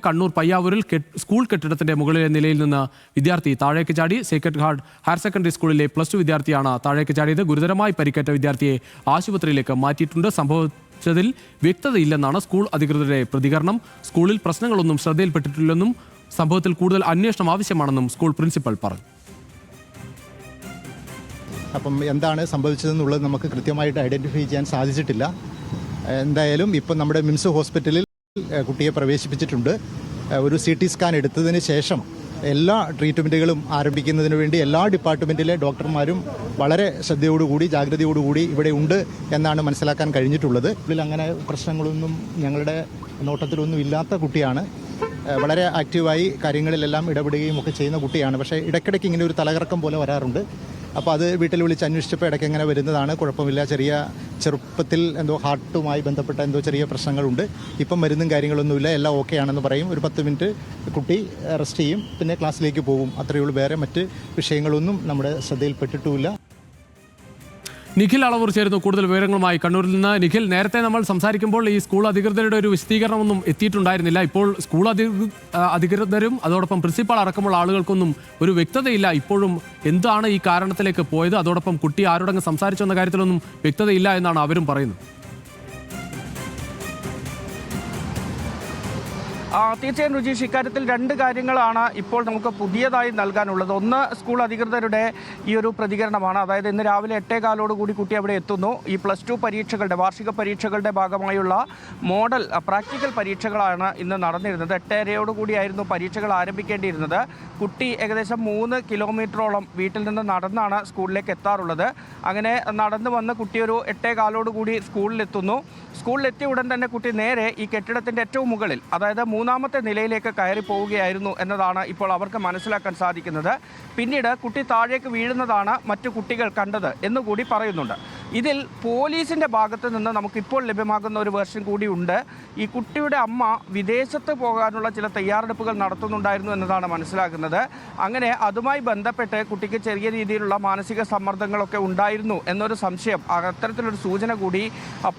Kannur പയ്യാവൂരിൽ school കെട്ടിടത്തിന്റെ മുകളിലെ നിലയിൽ നിന്ന് വിദ്യാർത്ഥി താഴേക്ക് ചാടി. സേക്രഡ് ഹാർട്ട് ഹയർ സെക്കൻഡറി സ്കൂളിലെ +2 വിദ്യാർത്ഥിയാണ് താഴേക്ക് ചാടിയത്. ഗുരുതരമായി പരിക്കേറ്റ വിദ്യാർത്ഥിയെ ആശുപത്രിയിലേക്ക് മാറ്റിയിട്ടുണ്ട്. സംഭവത്തിൽ വ്യക്തതയില്ലെന്നാണ് സ്കൂൾ അധികൃതരുടെ പ്രതികരണം. സ്കൂളിൽ പ്രശ്നങ്ങളൊന്നും ശ്രദ്ധയിൽപ്പെട്ടിട്ടില്ലെന്നും സംഭവത്തിൽ കൂടുതൽ അന്വേഷണം ആവശ്യമാണെന്നും സ്കൂൾ പ്രിൻസിപ്പൽ പറഞ്ഞു. അപ്പം എന്താണ് സംഭവിച്ചതെന്നുള്ളത് നമുക്ക് കൃത്യമായിട്ട് ഐഡൻറ്റിഫൈ ചെയ്യാൻ സാധിച്ചിട്ടില്ല. എന്തായാലും ഇപ്പം നമ്മുടെ മിംസ് ഹോസ്പിറ്റലിൽ കുട്ടിയെ പ്രവേശിപ്പിച്ചിട്ടുണ്ട്. ഒരു CT സ്കാൻ എടുത്തതിന് ശേഷം എല്ലാ ട്രീറ്റ്മെൻറ്റുകളും ആരംഭിക്കുന്നതിന് വേണ്ടി എല്ലാ ഡിപ്പാർട്ട്മെൻറ്റിലെ ഡോക്ടർമാരും വളരെ ശ്രദ്ധയോടുകൂടി ജാഗ്രതയോടുകൂടി ഇവിടെ ഉണ്ട് എന്നാണ് മനസ്സിലാക്കാൻ കഴിഞ്ഞിട്ടുള്ളത്. ഇതിൽ അങ്ങനെ പ്രശ്നങ്ങളൊന്നും ഞങ്ങളുടെ നോട്ടത്തിലൊന്നും ഇല്ലാത്ത കുട്ടിയാണ്. വളരെ ആക്റ്റീവായി കാര്യങ്ങളിലെല്ലാം ഇടപെടുകയും ഒക്കെ ചെയ്യുന്ന കുട്ടിയാണ്. പക്ഷേ ഇടയ്ക്കിടയ്ക്ക് ഇങ്ങനെ ഒരു തലകറക്കം പോലെ വരാറുണ്ട്. അപ്പോൾ അത് വീട്ടിൽ വിളിച്ച് അന്വേഷിച്ചപ്പോൾ ഇടയ്ക്ക് ഇങ്ങനെ വരുന്നതാണ്. കുഴപ്പമില്ല, ചെറുപ്പത്തിൽ എന്തോ ഹാർട്ടുമായി ബന്ധപ്പെട്ട എന്തോ ചെറിയ പ്രശ്നങ്ങളുണ്ട്. ഇപ്പം മരുന്നും കാര്യങ്ങളൊന്നുമില്ല, എല്ലാം ഓക്കെ ആണെന്ന് പറയും. ഒരു 10 മിനിറ്റ് കുട്ടി റെസ്റ്റ് ചെയ്യും, പിന്നെ ക്ലാസ്സിലേക്ക് പോകും. അത്രയേ ഉള്ളൂ. വേറെ മറ്റ് വിഷയങ്ങളൊന്നും നമ്മുടെ ശ്രദ്ധയിൽപ്പെട്ടിട്ടുമില്ല. നിഖിൽ അളവൂർ ചേരുന്നു കൂടുതൽ വിവരങ്ങളുമായി കണ്ണൂരിൽ നിന്ന്. നിഖിൽ, നേരത്തെ നമ്മൾ സംസാരിക്കുമ്പോൾ ഈ സ്കൂൾ അധികൃതരുടെ ഒരു വിശദീകരണമൊന്നും എത്തിയിട്ടുണ്ടായിരുന്നില്ല. ഇപ്പോൾ സ്കൂൾ അധികൃതരും അതോടൊപ്പം പ്രിൻസിപ്പാൾ അടക്കമുള്ള ആളുകൾക്കൊന്നും ഒരു വ്യക്തതയില്ല. ഇപ്പോഴും എന്താണ് ഈ കാരണത്തിലേക്ക് പോയത്, അതോടൊപ്പം കുട്ടി ആരോടെങ്കിലും സംസാരിച്ചു എന്ന കാര്യത്തിലൊന്നും വ്യക്തതയില്ല എന്നാണ് അവരും പറയുന്നത്. തീർച്ചയായും രുചീഷ്, ഇക്കാര്യത്തിൽ 2 കാര്യങ്ങളാണ് ഇപ്പോൾ നമുക്ക് പുതിയതായി നൽകാനുള്ളത്. ഒന്ന്, സ്കൂൾ അധികൃതരുടെ ഈ ഒരു പ്രതികരണമാണ്. അതായത് ഇന്ന് രാവിലെ 8:15 കൂടി കുട്ടി അവിടെ എത്തുന്നു. ഈ +2 പരീക്ഷകളുടെ വാർഷിക പരീക്ഷകളുടെ ഭാഗമായുള്ള മോഡൽ പ്രാക്ടിക്കൽ പരീക്ഷകളാണ് ഇന്ന് നടന്നിരുന്നത്. 8:30 കൂടിയായിരുന്നു പരീക്ഷകൾ ആരംഭിക്കേണ്ടിയിരുന്നത്. കുട്ടി ഏകദേശം 3 കിലോമീറ്ററോളം വീട്ടിൽ നിന്ന് നടന്നാണ് സ്കൂളിലേക്ക് എത്താറുള്ളത്. അങ്ങനെ നടന്നു വന്ന് കുട്ടി ഒരു 8:15 കൂടി സ്കൂളിലെത്തുന്നു. സ്കൂളിലെത്തിയ ഉടൻ തന്നെ കുട്ടി നേരെ ഈ കെട്ടിടത്തിൻ്റെ ഏറ്റവും മുകളിൽ, അതായത് 3ാമത്തെ നിലയിലേക്ക് കയറി പോവുകയായിരുന്നു എന്നതാണ് ഇപ്പോൾ അവർക്ക് മനസ്സിലാക്കാൻ സാധിക്കുന്നത്. പിന്നീട് കുട്ടി താഴേക്ക് വീഴുന്നതാണ് മറ്റു കുട്ടികൾ കണ്ടത് എന്നുകൂടി പറയുന്നുണ്ട്. ഇതിൽ പോലീസിൻ്റെ ഭാഗത്ത് നിന്ന് നമുക്കിപ്പോൾ ലഭ്യമാകുന്ന ഒരു വേർഷൻ കൂടി ഉണ്ട്. ഈ കുട്ടിയുടെ അമ്മ വിദേശത്ത് പോകാനുള്ള ചില തയ്യാറെടുപ്പുകൾ നടത്തുന്നുണ്ടായിരുന്നു എന്നതാണ് മനസ്സിലാക്കുന്നത്. അങ്ങനെ അതുമായി ബന്ധപ്പെട്ട് കുട്ടിക്ക് ചെറിയ രീതിയിലുള്ള മാനസിക സമ്മർദ്ദങ്ങളൊക്കെ ഉണ്ടായിരുന്നു എന്നൊരു സംശയം, അത്തരത്തിലൊരു സൂചന കൂടി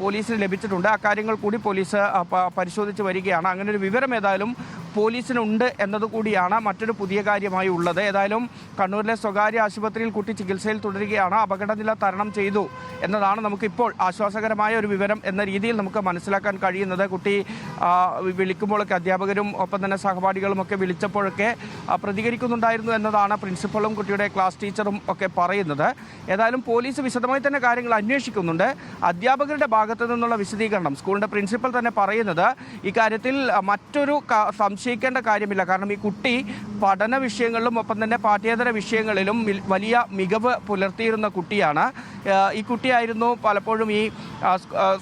പോലീസിന് ലഭിച്ചിട്ടുണ്ട്. അക്കാര്യങ്ങൾ കൂടി പോലീസ് പരിശോധിച്ച് വരികയാണ്. അങ്ങനെ ഒരു വിവരം ഏതായാലും പോലീസിനുണ്ട് എന്നതുകൂടിയാണ് മറ്റൊരു പുതിയ കാര്യമായി ഉള്ളത്. ഏതായാലും കണ്ണൂരിലെ സ്വകാര്യ ആശുപത്രിയിൽ കുട്ടി ചികിത്സയിൽ തുടരുകയാണ്. അപകടനില തരണം ചെയ്തു എന്നതാണ് നമുക്കിപ്പോൾ ആശ്വാസകരമായ ഒരു വിവരം എന്ന രീതിയിൽ നമുക്ക് മനസ്സിലാക്കാൻ കഴിയുന്നത്. കുട്ടി വിളിക്കുമ്പോഴൊക്കെ അധ്യാപകരും ഒപ്പം തന്നെ സഹപാഠികളും ഒക്കെ വിളിച്ചപ്പോഴൊക്കെ പ്രതികരിക്കുന്നുണ്ടായിരുന്നു എന്നതാണ് പ്രിൻസിപ്പളും കുട്ടിയുടെ ക്ലാസ് ടീച്ചറും ഒക്കെ പറയുന്നത്. ഏതായാലും പോലീസ് വിശദമായി തന്നെ കാര്യങ്ങൾ അന്വേഷിക്കുന്നുണ്ട്. അധ്യാപകരുടെ ഭാഗത്തു നിന്നുള്ള വിശദീകരണം സ്കൂളിൻ്റെ പ്രിൻസിപ്പൽ തന്നെ പറയുന്നത് ഇക്കാര്യത്തിൽ മറ്റൊരു സംശയിക്കേണ്ട കാര്യമില്ല. കാരണം ഈ കുട്ടി പഠന വിഷയങ്ങളിലും ഒപ്പം തന്നെ പാഠ്യേതര വിഷയങ്ങളിലും വലിയ മികവ് പുലർത്തിയിരുന്ന കുട്ടിയാണ്. ഈ കുട്ടിയായിരുന്നു പലപ്പോഴും ഈ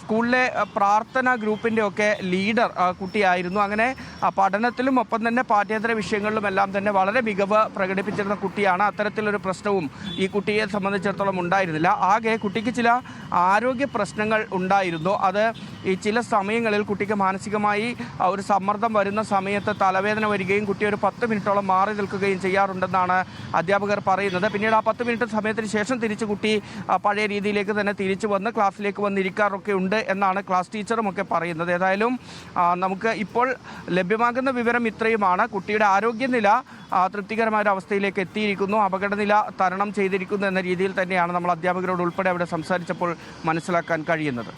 സ്കൂളിലെ പ്രാർത്ഥന ഗ്രൂപ്പിൻ്റെ ഒക്കെ ലീഡർ കുട്ടിയായിരുന്നു. അങ്ങനെ പഠനത്തിലും ഒപ്പം തന്നെ പാഠ്യേതര വിഷയങ്ങളിലും എല്ലാം തന്നെ വളരെ മികവ് പ്രകടിപ്പിച്ചിരുന്ന കുട്ടിയാണ്. അത്തരത്തിലൊരു പ്രശ്നവും ഈ കുട്ടിയെ സംബന്ധിച്ചിടത്തോളം ഉണ്ടായിരുന്നില്ല. ആകെ കുട്ടിക്ക് ചില ആരോഗ്യ പ്രശ്നങ്ങൾ ഉണ്ടായിരുന്നു. അത് ഈ ചില സമയങ്ങളിൽ കുട്ടിക്ക് മാനസികമായി ഒരു സമ്മർദ്ദം വരുന്ന സമയത്ത് തലവേദന വരികയും കുട്ടി ഒരു 10 മിനിറ്റോളം മാറി നിൽക്കുകയും ചെയ്യാറുണ്ടെന്നാണ് അധ്യാപകർ പറയുന്നത്. പിന്നീട് ആ 10 മിനിറ്റ് സമയത്തിന് ശേഷം തിരിച്ച് കുട്ടി പഴയ രീതിയിലേക്ക് തന്നെ തിരിച്ചു വന്ന് ക്ലാസ്സിലേക്ക് വന്നിരിക്കാറൊക്കെ ഉണ്ട് എന്നാണ് ക്ലാസ് ടീച്ചറും ഒക്കെ പറയുന്നത്. ഏതായാലും നമുക്ക് ഇപ്പോൾ ലഭ്യമാകുന്ന വിവരം ഇത്രയുമാണ്. കുട്ടിയുടെ ആരോഗ്യനില തൃപ്തികരമായ ഒരു അവസ്ഥയിലേക്ക് എത്തിയിരിക്കുന്നു. അപകടനില തരണം ചെയ്തിരിക്കുന്നു എന്ന രീതിയിൽ തന്നെയാണ് നമ്മൾ അധ്യാപകരോട് ഉൾപ്പെടെ അവിടെ സംസാരിച്ചപ്പോൾ മനസ്സിലാക്കാൻ കഴിയുന്നത്.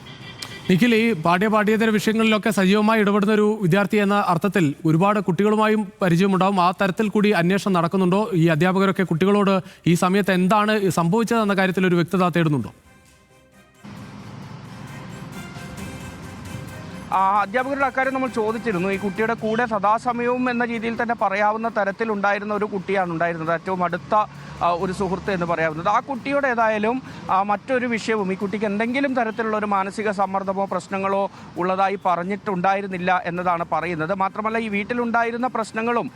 നിഖിൽ, ഈ പാഠ്യേതര വിഷയങ്ങളിലൊക്കെ സജീവമായി ഇടപെടുന്ന ഒരു വിദ്യാർത്ഥി എന്ന അർത്ഥത്തിൽ ഒരുപാട് കുട്ടികളുമായും പരിചയമുണ്ടാവും. ആ തരത്തിൽ കൂടി അന്വേഷണം നടക്കുന്നുണ്ടോ? ഈ അധ്യാപകരൊക്കെ കുട്ടികളോട് ഈ സമയത്ത് എന്താണ് സംഭവിച്ചതെന്ന കാര്യത്തിൽ ഒരു വ്യക്തത തേടുന്നുണ്ടോ? അധ്യാപകരുടെ അക്കാര്യം നമ്മൾ ചോദിച്ചിരുന്നു. ഈ കുട്ടിയുടെ കൂടെ സദാസമയവും എന്ന രീതിയിൽ തന്നെ പറയാവുന്ന തരത്തിലുണ്ടായിരുന്ന ഒരു കുട്ടിയാണ് ഉണ്ടായിരുന്നത്, ഏറ്റവും അടുത്ത ഒരു സുഹൃത്ത് എന്ന് പറയാവുന്നത്. ആ കുട്ടിയോട് ഏതായാലും മറ്റൊരു വിഷയവും ഈ കുട്ടിക്ക് എന്തെങ്കിലും തരത്തിലുള്ള ഒരു മാനസിക സമ്മർദ്ദമോ പ്രശ്നങ്ങളോ ഉള്ളതായി പറഞ്ഞിട്ടുണ്ടായിരുന്നില്ല എന്നതാണ് പറയുന്നത്. മാത്രമല്ല ഈ വീട്ടിലുണ്ടായിരുന്ന പ്രശ്നങ്ങളും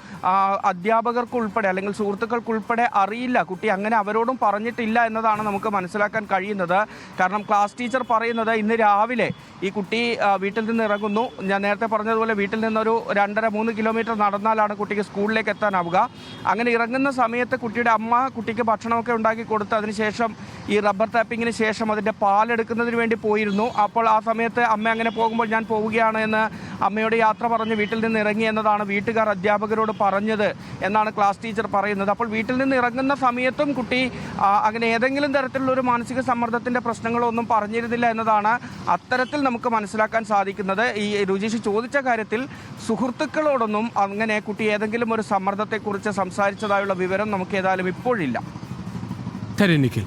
അധ്യാപകർക്കുൾപ്പെടെ അല്ലെങ്കിൽ സുഹൃത്തുക്കൾക്കുൾപ്പെടെ അറിയില്ല. കുട്ടി അങ്ങനെ അവരോടും പറഞ്ഞിട്ടില്ല എന്നതാണ് നമുക്ക് മനസ്സിലാക്കാൻ കഴിയുന്നത്. കാരണം ക്ലാസ് ടീച്ചർ പറയുന്നത് ഇന്ന് രാവിലെ ഈ കുട്ടി വീട്ടിൽ നിന്ന് ഇറങ്ങുന്നു. ഞാൻ നേരത്തെ പറഞ്ഞതുപോലെ വീട്ടിൽ നിന്നൊരു 2.5-3 കിലോമീറ്റർ നടന്നാലാണ് കുട്ടിക്ക് സ്കൂളിലേക്ക് എത്താനാവുക. അങ്ങനെ ഇറങ്ങുന്ന സമയത്ത് കുട്ടിയുടെ അമ്മ കുട്ടിക്ക് ഭക്ഷണമൊക്കെ ഉണ്ടാക്കി കൊടുത്ത് അതിനുശേഷം ഈ റബ്ബർ ടാപ്പിങ്ങിന് ശേഷം അതിൻ്റെ പാലെടുക്കുന്നതിന് വേണ്ടി പോയിരുന്നു. അപ്പോൾ ആ സമയത്ത് അമ്മ അങ്ങനെ പോകുമ്പോൾ ഞാൻ പോവുകയാണ് എന്ന് അമ്മയോട് യാത്ര പറഞ്ഞ് വീട്ടിൽ നിന്ന് ഇറങ്ങി എന്നതാണ് വീട്ടുകാർ അധ്യാപകരോട് പറഞ്ഞത് എന്നാണ് ക്ലാസ് ടീച്ചർ പറയുന്നത്. അപ്പോൾ വീട്ടിൽ നിന്ന് ഇറങ്ങുന്ന സമയത്തും കുട്ടി അങ്ങനെ ഏതെങ്കിലും തരത്തിലുള്ള ഒരു മാനസിക സമ്മർദ്ദത്തിൻ്റെ പ്രശ്നങ്ങളൊന്നും പറഞ്ഞിരുന്നില്ല എന്നതാണ് അത്തരത്തിൽ നമുക്ക് മനസ്സിലാക്കാൻ സാധിക്കുന്നത്. ഈ രുചിഷ് ചോദിച്ച കാര്യത്തിൽ സുഹൃത്തുക്കളോടൊന്നും അങ്ങനെ കുട്ടി ഏതെങ്കിലും ഒരു സമ്മർദ്ദത്തെക്കുറിച്ച് സംസാരിച്ചതായുള്ള വിവരം നമുക്ക് ഏതായാലും ഇപ്പോഴില്ല. നിഖിൽ.